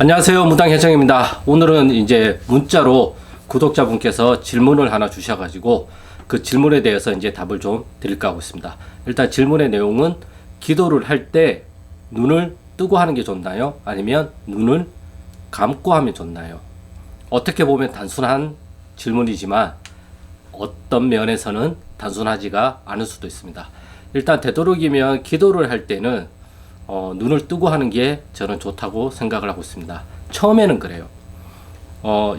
안녕하세요. 무당회장입니다. 오늘은 이제 문자로 구독자분께서 질문을 하나 주셔가지고 그 질문에 대해서 이제 답을 좀 드릴까 하고 있습니다. 일단 질문의 내용은 기도를 할 때 눈을 뜨고 하는 게 좋나요? 아니면 눈을 감고 하면 좋나요? 어떻게 보면 단순한 질문이지만 어떤 면에서는 단순하지가 않을 수도 있습니다. 일단 되도록이면 기도를 할 때는 눈을 뜨고 하는 게 저는 좋다고 생각을 하고 있습니다. 처음에는 그래요.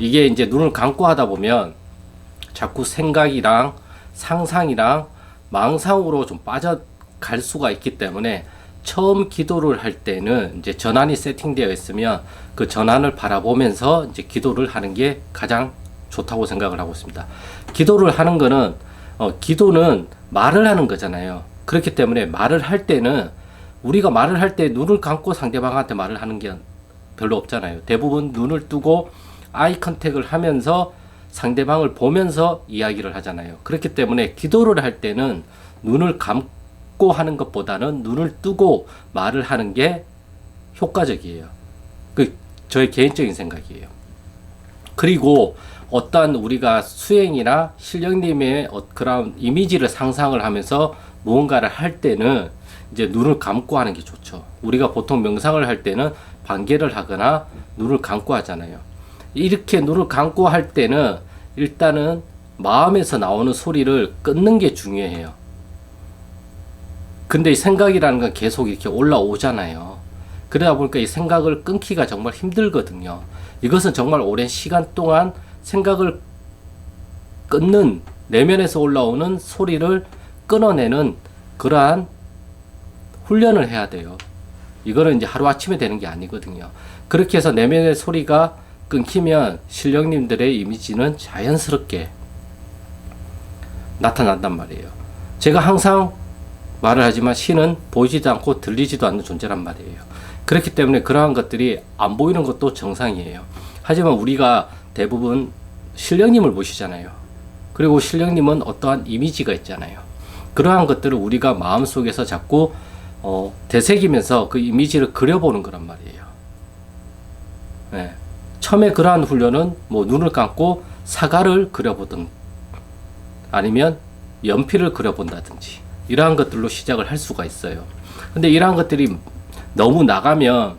이게 이제 눈을 감고 하다 보면 자꾸 생각이랑 상상이랑 망상으로 좀 빠져갈 수가 있기 때문에 처음 기도를 할 때는 이제 전환이 세팅되어 있으면 그 전환을 바라보면서 이제 기도를 하는 게 가장 좋다고 생각을 하고 있습니다. 기도를 하는 거는 기도는 말을 하는 거잖아요. 그렇기 때문에 말을 할 때는 우리가 말을 할 때 눈을 감고 상대방한테 말을 하는 게 별로 없잖아요. 대부분 눈을 뜨고 아이 컨택을 하면서 상대방을 보면서 이야기를 하잖아요. 그렇기 때문에 기도를 할 때는 눈을 감고 하는 것보다는 눈을 뜨고 말을 하는 게 효과적이에요. 그 저의 개인적인 생각이에요. 그리고 어떠한 우리가 수행이나 신령님의 그런 이미지를 상상을 하면서 무언가를 할 때는 이제 눈을 감고 하는 게 좋죠. 우리가 보통 명상을 할 때는 반개를 하거나 눈을 감고 하잖아요. 이렇게 눈을 감고 할 때는 일단은 마음에서 나오는 소리를 끊는 게 중요해요. 근데 이 생각이라는 건 계속 이렇게 올라오잖아요. 그러다 보니까 이 생각을 끊기가 정말 힘들거든요. 이것은 정말 오랜 시간 동안 생각을 끊는, 내면에서 올라오는 소리를 끊어내는 그러한 훈련을 해야 돼요. 이거는 이제 하루아침에 되는 게 아니거든요. 그렇게 해서 내면의 소리가 끊기면 신령님들의 이미지는 자연스럽게 나타난단 말이에요. 제가 항상 말을 하지만 신은 보이지도 않고 들리지도 않는 존재란 말이에요. 그렇기 때문에 그러한 것들이 안 보이는 것도 정상이에요. 하지만 우리가 대부분 신령님을 보시잖아요. 그리고 신령님은 어떠한 이미지가 있잖아요. 그러한 것들을 우리가 마음속에서 자꾸 되새기면서 그 이미지를 그려보는 거란 말이에요. 네. 처음에 그러한 훈련은 뭐 눈을 감고 사과를 그려보든 아니면 연필을 그려본다든지 이러한 것들로 시작을 할 수가 있어요. 근데 이러한 것들이 너무 나가면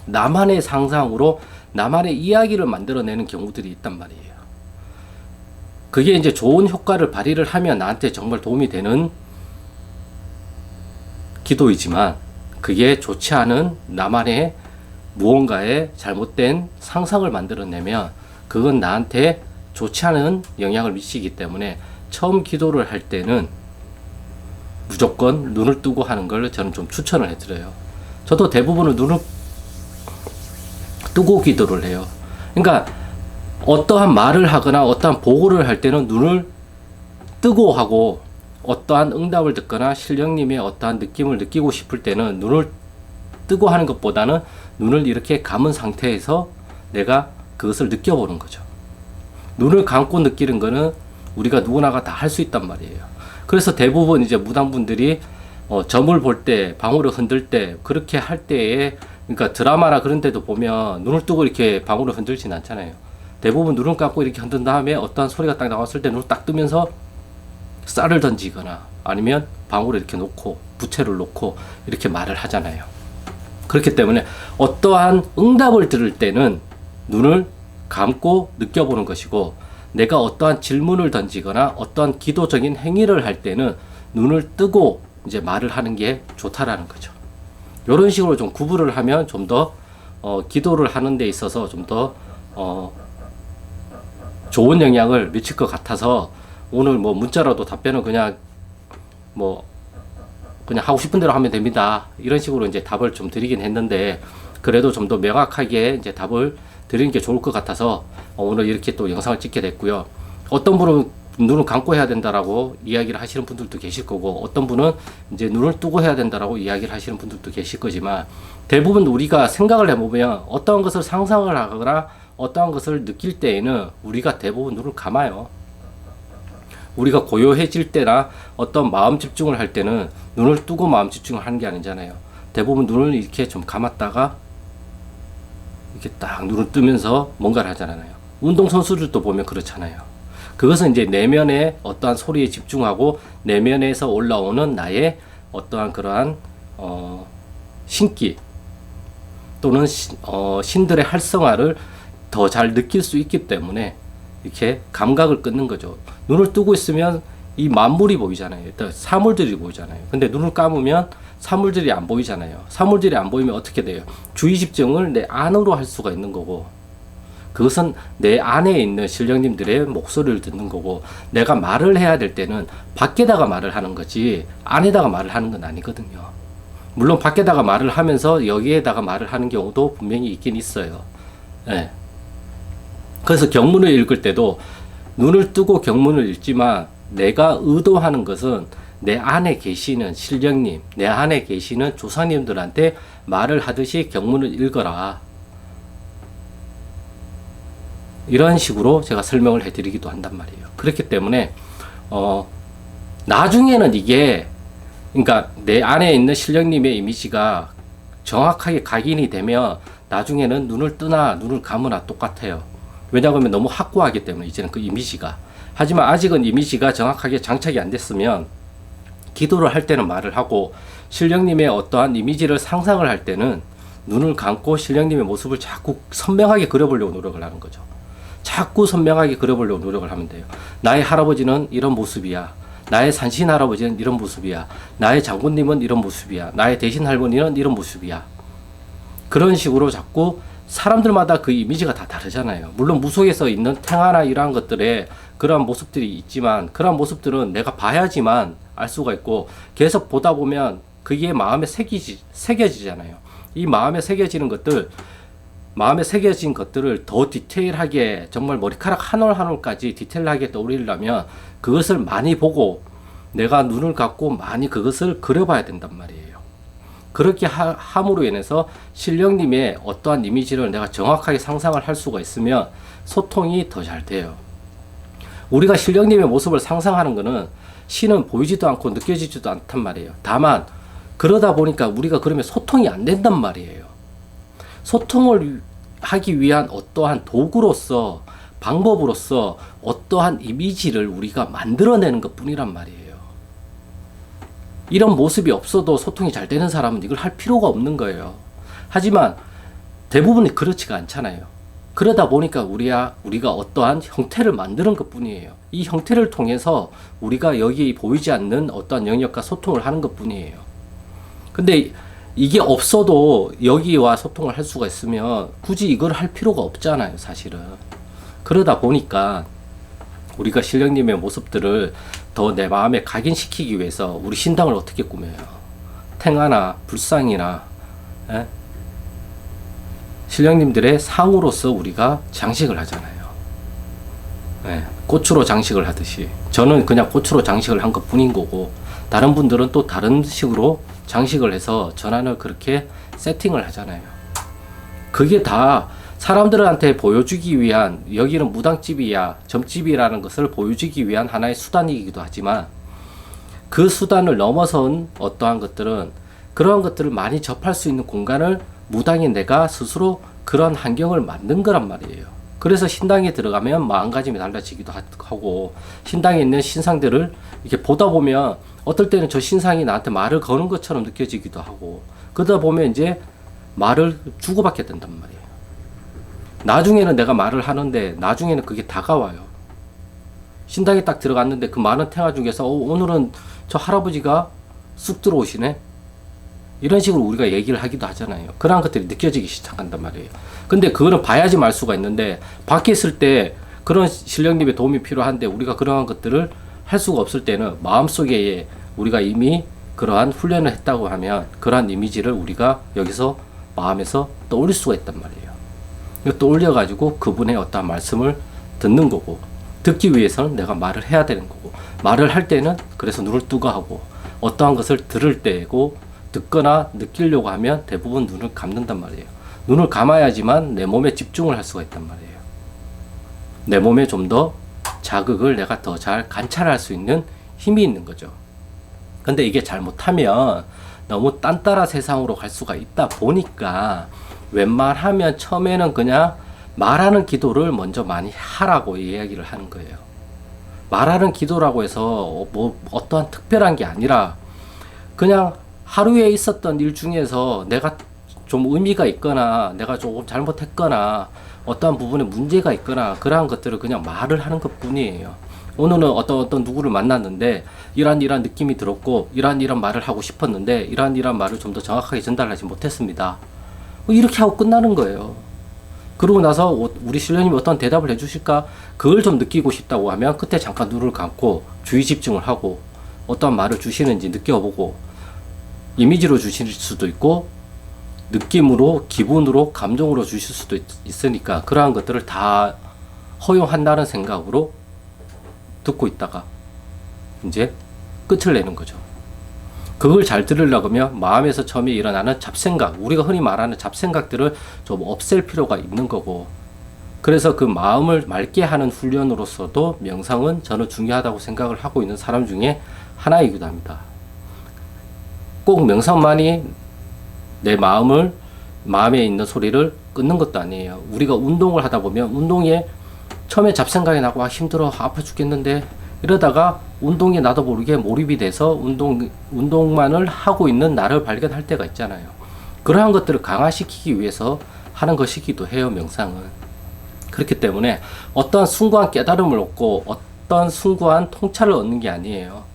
나만의 상상으로 나만의 이야기를 만들어내는 경우들이 있단 말이에요. 그게 이제 좋은 효과를 발휘를 하면 나한테 정말 도움이 되는 기도이지만 그게 좋지 않은 나만의 무언가의 잘못된 상상을 만들어내면 그건 나한테 좋지 않은 영향을 미치기 때문에 처음 기도를 할 때는 무조건 눈을 뜨고 하는 걸 저는 좀 추천을 해드려요. 저도 대부분은 눈을 뜨고 기도를 해요. 그러니까 어떠한 말을 하거나 어떠한 보고를 할 때는 눈을 뜨고 하고 어떠한 응답을 듣거나 신령님의 어떠한 느낌을 느끼고 싶을 때는 눈을 뜨고 하는 것보다는 눈을 이렇게 감은 상태에서 내가 그것을 느껴보는 거죠. 눈을 감고 느끼는 거는 우리가 누구나가 다 할 수 있단 말이에요. 그래서 대부분 이제 무당분들이 점을 볼 때, 방울을 흔들 때, 그렇게 할 때에, 그러니까 드라마나 그런 데도 보면 눈을 뜨고 이렇게 방울을 흔들진 않잖아요. 대부분 눈을 감고 이렇게 흔든 다음에 어떠한 소리가 딱 나왔을 때 눈을 딱 뜨면서 쌀을 던지거나 아니면 방울을 이렇게 놓고 부채를 놓고 이렇게 말을 하잖아요. 그렇기 때문에 어떠한 응답을 들을 때는 눈을 감고 느껴보는 것이고 내가 어떠한 질문을 던지거나 어떠한 기도적인 행위를 할 때는 눈을 뜨고 이제 말을 하는 게 좋다라는 거죠. 이런 식으로 좀 구분을 하면 좀 더 기도를 하는 데 있어서 좀 더 좋은 영향을 미칠 것 같아서 오늘 뭐 문자라도 답변은 그냥 하고 싶은 대로 하면 됩니다. 이런 식으로 이제 답을 좀 드리긴 했는데 그래도 좀 더 명확하게 이제 답을 드리는 게 좋을 것 같아서 오늘 이렇게 또 영상을 찍게 됐고요. 어떤 분은 눈을 감고 해야 된다라고 이야기를 하시는 분들도 계실 거고 어떤 분은 이제 눈을 뜨고 해야 된다라고 이야기를 하시는 분들도 계실 거지만 대부분 우리가 생각을 해보면 어떠한 것을 상상을 하거나 어떠한 것을 느낄 때에는 우리가 대부분 눈을 감아요. 우리가 고요해질 때나 어떤 마음 집중을 할 때는 눈을 뜨고 마음 집중을 하는 게 아니잖아요. 대부분 눈을 이렇게 좀 감았다가 이렇게 딱 눈을 뜨면서 뭔가를 하잖아요. 운동선수들도 보면 그렇잖아요. 그것은 이제 내면의 어떠한 소리에 집중하고 내면에서 올라오는 나의 어떠한 그러한 신기 또는 신들의 활성화를 더 잘 느낄 수 있기 때문에 이렇게 감각을 끊는 거죠. 눈을 뜨고 있으면 이 만물이 보이잖아요. 일단 사물들이 보이잖아요. 근데 눈을 감으면 사물들이 안 보이잖아요. 사물들이 안 보이면 어떻게 돼요? 주의 집중을 내 안으로 할 수가 있는 거고, 그것은 내 안에 있는 신령님들의 목소리를 듣는 거고, 내가 말을 해야 될 때는 밖에다가 말을 하는 거지 안에다가 말을 하는 건 아니거든요. 물론 밖에다가 말을 하면서 여기에다가 말을 하는 경우도 분명히 있긴 있어요. 예. 그래서 경문을 읽을 때도 눈을 뜨고 경문을 읽지만 내가 의도하는 것은 내 안에 계시는 신령님, 내 안에 계시는 조상님들한테 말을 하듯이 경문을 읽어라. 이런 식으로 제가 설명을 해드리기도 한단 말이에요. 그렇기 때문에 나중에는 이게, 그러니까 내 안에 있는 신령님의 이미지가 정확하게 각인이 되면 나중에는 눈을 뜨나 눈을 감으나 똑같아요. 왜냐하면 너무 확고하기 때문에 이제는 그 이미지가. 하지만 아직은 이미지가 정확하게 장착이 안 됐으면 기도를 할 때는 말을 하고 신령님의 어떠한 이미지를 상상을 할 때는 눈을 감고 신령님의 모습을 자꾸 선명하게 그려보려고 노력을 하는 거죠. 자꾸 선명하게 그려보려고 노력을 하면 돼요. 나의 할아버지는 이런 모습이야. 나의 산신 할아버지는 이런 모습이야. 나의 장군님은 이런 모습이야. 나의 대신 할머니는 이런 모습이야. 그런 식으로 자꾸 사람들마다 그 이미지가 다 다르잖아요. 물론 무속에서 있는 탱화나 이러한 것들에 그러한 모습들이 있지만 그러한 모습들은 내가 봐야지만 알 수가 있고 계속 보다 보면 그게 마음에 새겨지잖아요. 이 마음에 새겨지는 것들, 마음에 새겨진 것들을 더 디테일하게 정말 머리카락 한 올 한 올까지 디테일하게 떠올리려면 그것을 많이 보고 내가 눈을 감고 많이 그것을 그려봐야 된단 말이에요. 그렇게 함으로 인해서 신령님의 어떠한 이미지를 내가 정확하게 상상을 할 수가 있으면 소통이 더 잘 돼요. 우리가 신령님의 모습을 상상하는 것은 신은 보이지도 않고 느껴지지도 않단 말이에요. 다만 그러다 보니까 우리가 그러면 소통이 안 된단 말이에요. 소통을 하기 위한 어떠한 도구로서, 방법으로서 어떠한 이미지를 우리가 만들어내는 것 뿐이란 말이에요. 이런 모습이 없어도 소통이 잘 되는 사람은 이걸 할 필요가 없는 거예요. 하지만 대부분이 그렇지가 않잖아요. 그러다 보니까 우리가 어떠한 형태를 만드는 것 뿐이에요. 이 형태를 통해서 우리가 여기 보이지 않는 어떠한 영역과 소통을 하는 것 뿐이에요. 근데 이게 없어도 여기와 소통을 할 수가 있으면 굳이 이걸 할 필요가 없잖아요, 사실은. 그러다 보니까 우리가 신령님의 모습들을 더 내 마음에 각인시키기 위해서 우리 신당을 어떻게 꾸며요? 탱화나 불상이나 신령님들의 상으로서 우리가 장식을 하잖아요. 꽃으로 장식을 하듯이 저는 그냥 꽃으로 장식을 한 것 뿐인 거고 다른 분들은 또 다른 식으로 장식을 해서 전환을 그렇게 세팅을 하잖아요. 그게 다 사람들한테 보여주기 위한, 여기는 무당집이야, 점집이라는 것을 보여주기 위한 하나의 수단이기도 하지만 그 수단을 넘어선 어떠한 것들은 그러한 것들을 많이 접할 수 있는 공간을 무당인 내가 스스로 그런 환경을 만든 거란 말이에요. 그래서 신당에 들어가면 마음가짐이 달라지기도 하고 신당에 있는 신상들을 이렇게 보다 보면 어떨 때는 저 신상이 나한테 말을 거는 것처럼 느껴지기도 하고 그러다 보면 이제 말을 주고받게 된단 말이에요. 나중에는 내가 말을 하는데 나중에는 그게 다가와요. 신당에 딱 들어갔는데 그 많은 탱화 중에서 오늘은 저 할아버지가 쑥 들어오시네? 이런 식으로 우리가 얘기를 하기도 하잖아요. 그런 것들이 느껴지기 시작한단 말이에요. 근데 그거는 봐야지 말 수가 있는데 밖에 있을 때 그런 신령님의 도움이 필요한데 우리가 그러한 것들을 할 수가 없을 때는 마음속에 우리가 이미 그러한 훈련을 했다고 하면 그러한 이미지를 우리가 여기서 마음에서 떠올릴 수가 있단 말이에요. 떠올려 가지고 그분의 어떤 말씀을 듣는 거고 듣기 위해서는 내가 말을 해야 되는 거고 말을 할 때는 그래서 눈을 뜨고 하고 어떠한 것을 들을 때고 듣거나 느끼려고 하면 대부분 눈을 감는단 말이에요. 눈을 감아야지만 내 몸에 집중을 할 수가 있단 말이에요. 내 몸에 좀 더 자극을 내가 더 잘 관찰할 수 있는 힘이 있는 거죠. 근데 이게 잘못하면 너무 딴따라 세상으로 갈 수가 있다 보니까 웬만하면 처음에는 그냥 말하는 기도를 먼저 많이 하라고 이야기를 하는 거예요. 말하는 기도라고 해서 뭐 어떠한 특별한 게 아니라 그냥 하루에 있었던 일 중에서 내가 좀 의미가 있거나 내가 조금 잘못했거나 어떠한 부분에 문제가 있거나 그러한 것들을 그냥 말을 하는 것 뿐이에요. 오늘은 어떤 누구를 만났는데 이러한 느낌이 들었고 이러한 말을 하고 싶었는데 이러한 말을 좀 더 정확하게 전달하지 못했습니다. 이렇게 하고 끝나는 거예요. 그러고 나서 우리 신령님이 어떤 대답을 해주실까? 그걸 좀 느끼고 싶다고 하면 그때 잠깐 눈을 감고 주의 집중을 하고 어떤 말을 주시는지 느껴보고 이미지로 주실 수도 있고 느낌으로, 기분으로, 감정으로 주실 수도 있으니까 그러한 것들을 다 허용한다는 생각으로 듣고 있다가 이제 끝을 내는 거죠. 그걸 잘 들으려고 하면 마음에서 처음에 일어나는 잡생각, 우리가 흔히 말하는 잡생각들을 좀 없앨 필요가 있는 거고, 그래서 그 마음을 맑게 하는 훈련으로서도 명상은 저는 중요하다고 생각을 하고 있는 사람 중에 하나이기도 합니다. 꼭 명상만이 내 마음에 있는 소리를 끊는 것도 아니에요. 우리가 운동을 하다 보면 운동에 처음에 잡생각이 나고 힘들어 아파 죽겠는데 이러다가 운동에 나도 모르게 몰입이 돼서 운동만을 하고 있는 나를 발견할 때가 있잖아요. 그러한 것들을 강화시키기 위해서 하는 것이기도 해요, 명상은. 그렇기 때문에 어떤 숭고한 깨달음을 얻고 어떤 숭고한 통찰을 얻는 게 아니에요.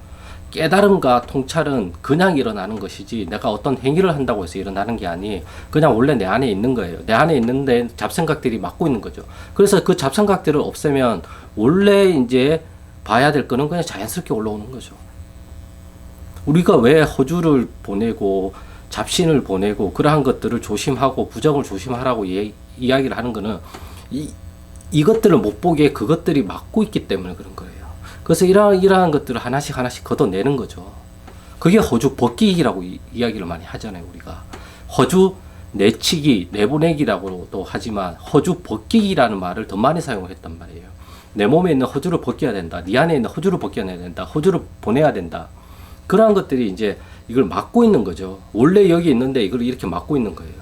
깨달음과 통찰은 그냥 일어나는 것이지 내가 어떤 행위를 한다고 해서 일어나는 게 아니에요. 그냥 원래 내 안에 있는 거예요. 내 안에 있는데 잡생각들이 막고 있는 거죠. 그래서 그 잡생각들을 없애면 원래 이제 봐야 될 거는 그냥 자연스럽게 올라오는 거죠. 우리가 왜 허주를 보내고 잡신을 보내고 그러한 것들을 조심하고 부정을 조심하라고 이야기를 하는 거는 이것들을 못 보게 그것들이 막고 있기 때문에 그런 거예요. 그래서 이러한 것들을 하나씩 걷어내는 거죠. 그게 허주 벗기기라고 이야기를 많이 하잖아요, 우리가. 허주 내치기, 내보내기라고도 하지만 허주 벗기기라는 말을 더 많이 사용을 했단 말이에요. 내 몸에 있는 허주를 벗겨야 된다. 네 안에 있는 허주를 벗겨내야 된다. 허주를 보내야 된다. 그러한 것들이 이제 이걸 막고 있는 거죠. 원래 여기 있는데 이걸 이렇게 막고 있는 거예요.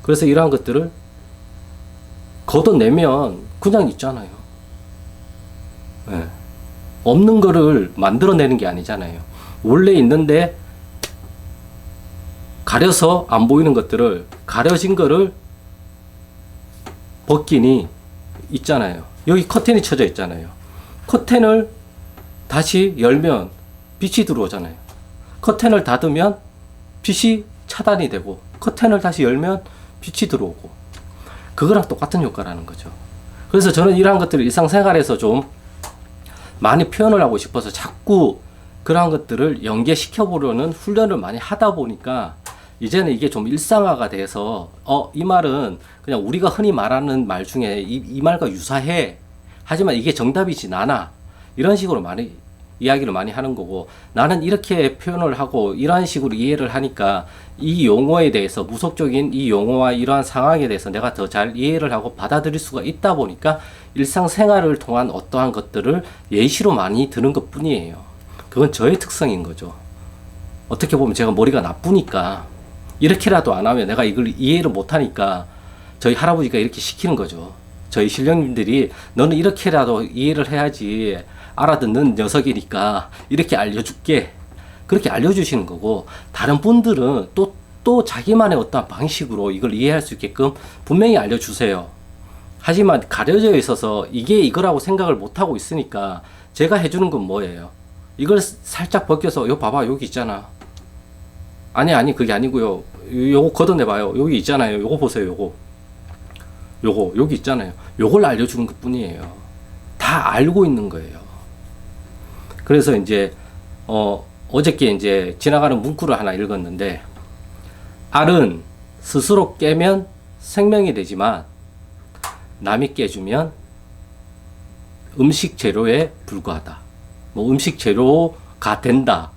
그래서 이러한 것들을 걷어내면 그냥 있잖아요. 네. 없는 거를 만들어내는 게 아니잖아요. 원래 있는데 가려서 안 보이는 것들을 가려진 거를 벗기니 있잖아요. 여기 커튼이 쳐져 있잖아요. 커튼을 다시 열면 빛이 들어오잖아요. 커튼을 닫으면 빛이 차단이 되고 커튼을 다시 열면 빛이 들어오고 그거랑 똑같은 효과라는 거죠. 그래서 저는 이러한 것들을 일상생활에서 좀 많이 표현을 하고 싶어서 자꾸 그러한 것들을 연계시켜 보려는 훈련을 많이 하다 보니까 이제는 이게 좀 일상화가 돼서 이 말은 그냥 우리가 흔히 말하는 말 중에 이 말과 유사해. 하지만 이게 정답이진 않아. 이런 식으로 많이 이야기를 많이 하는 거고 나는 이렇게 표현을 하고 이러한 식으로 이해를 하니까 이 용어에 대해서 무속적인 이 용어와 이러한 상황에 대해서 내가 더 잘 이해를 하고 받아들일 수가 있다 보니까 일상생활을 통한 어떠한 것들을 예시로 많이 드는 것 뿐이에요. 그건 저의 특성인 거죠. 어떻게 보면 제가 머리가 나쁘니까 이렇게라도 안 하면 내가 이걸 이해를 못하니까 저희 할아버지가 이렇게 시키는 거죠. 저희 신령님들이 너는 이렇게라도 이해를 해야지 알아듣는 녀석이니까 이렇게 알려줄게. 그렇게 알려주시는 거고 다른 분들은 또 자기만의 어떤 방식으로 이걸 이해할 수 있게끔 분명히 알려주세요. 하지만 가려져 있어서 이게 이거라고 생각을 못하고 있으니까 제가 해주는 건 뭐예요? 이걸 살짝 벗겨서 요 봐봐 여기 있잖아. 아니 그게 아니고요. 요거 걷어내봐요. 여기 있잖아요. 요거 보세요. 요거 여기 있잖아요. 요걸 알려주는 것 뿐이에요. 다 알고 있는 거예요. 그래서 이제 어저께 이제 지나가는 문구를 하나 읽었는데 알은 스스로 깨면 생명이 되지만 남이 깨주면 음식 재료에 불과하다. 뭐 음식 재료가 된다.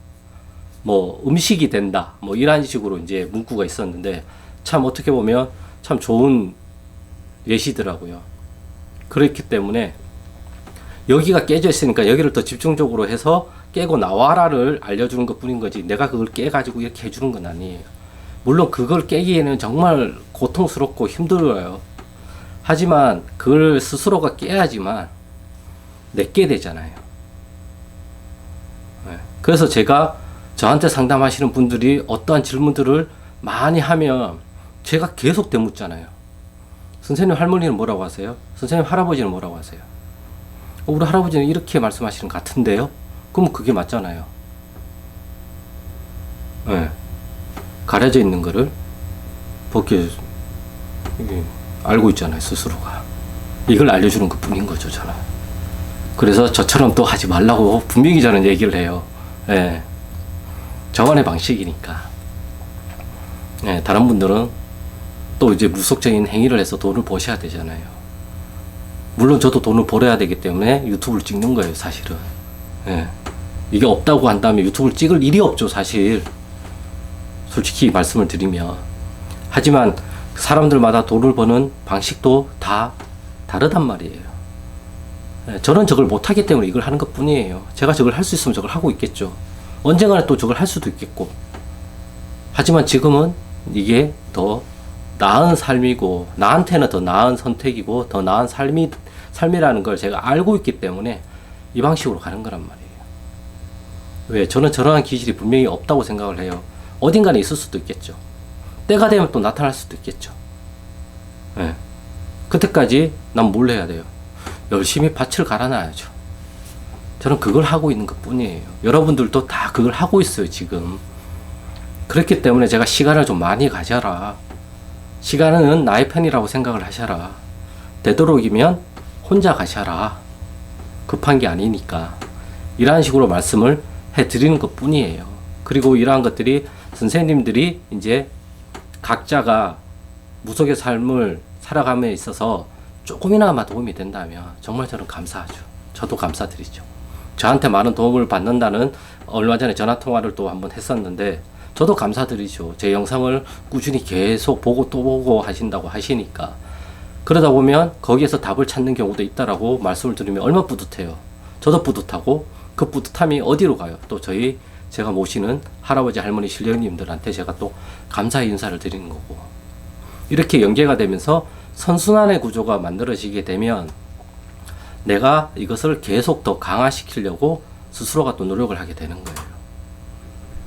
뭐 음식이 된다. 뭐 이런 식으로 이제 문구가 있었는데 참 어떻게 보면 참 좋은 예시더라고요. 그렇기 때문에 여기가 깨져 있으니까 여기를 더 집중적으로 해서 깨고 나와라를 알려주는 것 뿐인 거지 내가 그걸 깨가지고 이렇게 해주는 건 아니에요. 물론 그걸 깨기에는 정말 고통스럽고 힘들어요. 하지만 그걸 스스로가 깨야지만 내게 되잖아요. 네. 그래서 제가 저한테 상담하시는 분들이 어떠한 질문들을 많이 하면 제가 계속 되묻잖아요. 선생님 할머니는 뭐라고 하세요? 선생님 할아버지는 뭐라고 하세요? 우리 할아버지는 이렇게 말씀하시는 것 같은데요? 그럼 그게 맞잖아요. 네. 가려져 있는 거를 벗겨 알고 있잖아요, 스스로가. 이걸 알려주는 것 뿐인 거죠, 저는. 그래서 저처럼 또 하지 말라고 분명히 저는 얘기를 해요. 예. 저만의 방식이니까. 예, 다른 분들은 또 이제 무속적인 행위를 해서 돈을 버셔야 되잖아요. 물론 저도 돈을 벌어야 되기 때문에 유튜브를 찍는 거예요, 사실은. 예. 이게 없다고 한다면 유튜브를 찍을 일이 없죠, 사실. 솔직히 말씀을 드리면. 하지만 사람들마다 돈을 버는 방식도 다 다르단 말이에요. 저는 저걸 못하기 때문에 이걸 하는 것 뿐이에요. 제가 저걸 할 수 있으면 저걸 하고 있겠죠. 언젠가는 또 저걸 할 수도 있겠고. 하지만 지금은 이게 더 나은 삶이고, 나한테는 더 나은 선택이고, 더 나은 삶이라는 걸 제가 알고 있기 때문에 이 방식으로 가는 거란 말이에요. 왜? 저는 저러한 기질이 분명히 없다고 생각을 해요. 어딘가에 있을 수도 있겠죠. 때가 되면 또 나타날 수도 있겠죠. 네. 그때까지 난 뭘 해야 돼요? 열심히 밭을 갈아놔야죠. 저는 그걸 하고 있는 것 뿐이에요. 여러분들도 다 그걸 하고 있어요, 지금. 그렇기 때문에 제가 시간을 좀 많이 가져라. 시간은 나의 편이라고 생각을 하셔라. 되도록이면 혼자 가셔라. 급한 게 아니니까. 이러한 식으로 말씀을 해드리는 것 뿐이에요. 그리고 이러한 것들이 선생님들이 이제 각자가 무속의 삶을 살아감에 있어서 조금이나마 도움이 된다면 정말 저는 감사하죠. 저도 감사드리죠. 저한테 많은 도움을 받는다는 얼마 전에 전화통화를 또 한번 했었는데 저도 감사드리죠. 제 영상을 꾸준히 계속 보고 또 보고 하신다고 하시니까. 그러다 보면 거기에서 답을 찾는 경우도 있다라고 말씀을 드리면 얼마나 뿌듯해요. 저도 뿌듯하고 그 뿌듯함이 어디로 가요? 또 제가 모시는 할아버지 할머니 신령님들한테 제가 또 감사의 인사를 드리는 거고. 이렇게 연계가 되면서 선순환의 구조가 만들어지게 되면 내가 이것을 계속 더 강화시키려고 스스로가 또 노력을 하게 되는 거예요.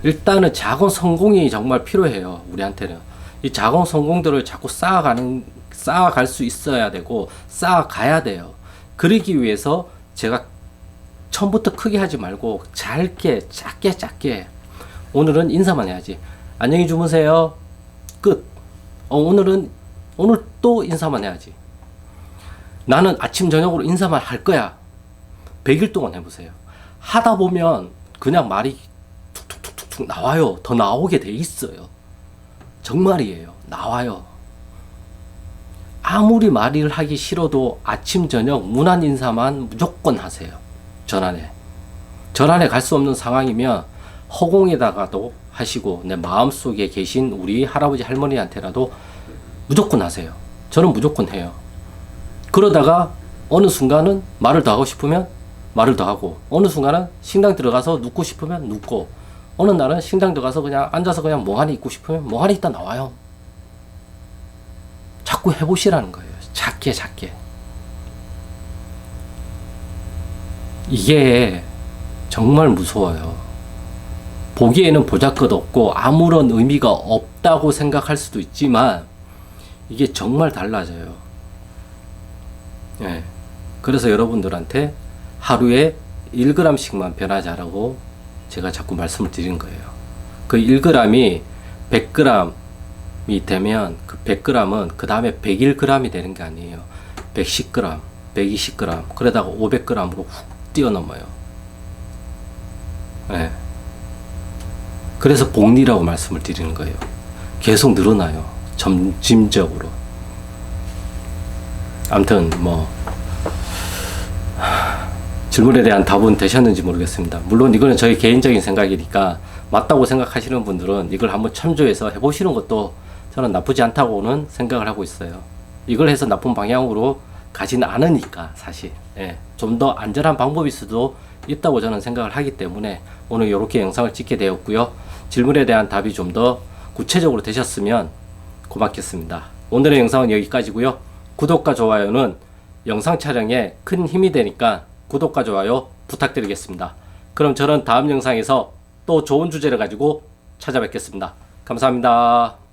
일단은 작은 성공이 정말 필요해요. 우리한테는. 이 작은 성공들을 자꾸 쌓아갈 수 있어야 되고 쌓아가야 돼요. 그러기 위해서 제가 처음부터 크게 하지 말고 짧게 작게 오늘은 인사만 해야지. 안녕히 주무세요. 끝. 오늘 또 인사만 해야지. 나는 아침 저녁으로 인사만 할 거야. 100일 동안 해보세요. 하다 보면 그냥 말이 툭툭툭툭 나와요. 더 나오게 돼 있어요. 정말이에요. 나와요. 아무리 말을 하기 싫어도 아침 저녁 문안 인사만 무조건 하세요. 전환에 갈 수 없는 상황이면 허공에다가도 하시고 내 마음속에 계신 우리 할아버지 할머니한테라도 무조건 하세요. 저는 무조건 해요. 그러다가 어느 순간은 말을 더 하고 싶으면 말을 더 하고, 어느 순간은 식당 들어가서 눕고 싶으면 눕고, 어느 날은 식당 들어가서 그냥 앉아서 그냥 멍하니 있고 싶으면 멍하니 있다 나와요. 자꾸 해보시라는 거예요. 작게. 이게 정말 무서워요. 보기에는 보잘것없고 아무런 의미가 없다고 생각할 수도 있지만 이게 정말 달라져요. 예. 그래서 여러분들한테 하루에 1g씩만 변하자라고 제가 자꾸 말씀을 드리는 거예요. 그 1g이 100g이 되면 그 100g은 그 다음에 101g이 되는 게 아니에요. 110g, 120g, 그러다가 500g으로 훅 뛰어넘어요. 예. 그래서 복리라고 말씀을 드리는 거예요. 계속 늘어나요. 점진적으로. 아무튼 질문에 대한 답은 되셨는지 모르겠습니다. 물론 이거는 저희 개인적인 생각이니까 맞다고 생각하시는 분들은 이걸 한번 참조해서 해보시는 것도 저는 나쁘지 않다고는 생각을 하고 있어요. 이걸 해서 나쁜 방향으로 가지는 않으니까 사실. 예. 좀 더 안전한 방법일 수도 있다고 저는 생각을 하기 때문에 오늘 이렇게 영상을 찍게 되었고요. 질문에 대한 답이 좀 더 구체적으로 되셨으면 고맙겠습니다. 오늘의 영상은 여기까지고요. 구독과 좋아요는 영상 촬영에 큰 힘이 되니까 구독과 좋아요 부탁드리겠습니다. 그럼 저는 다음 영상에서 또 좋은 주제를 가지고 찾아뵙겠습니다. 감사합니다.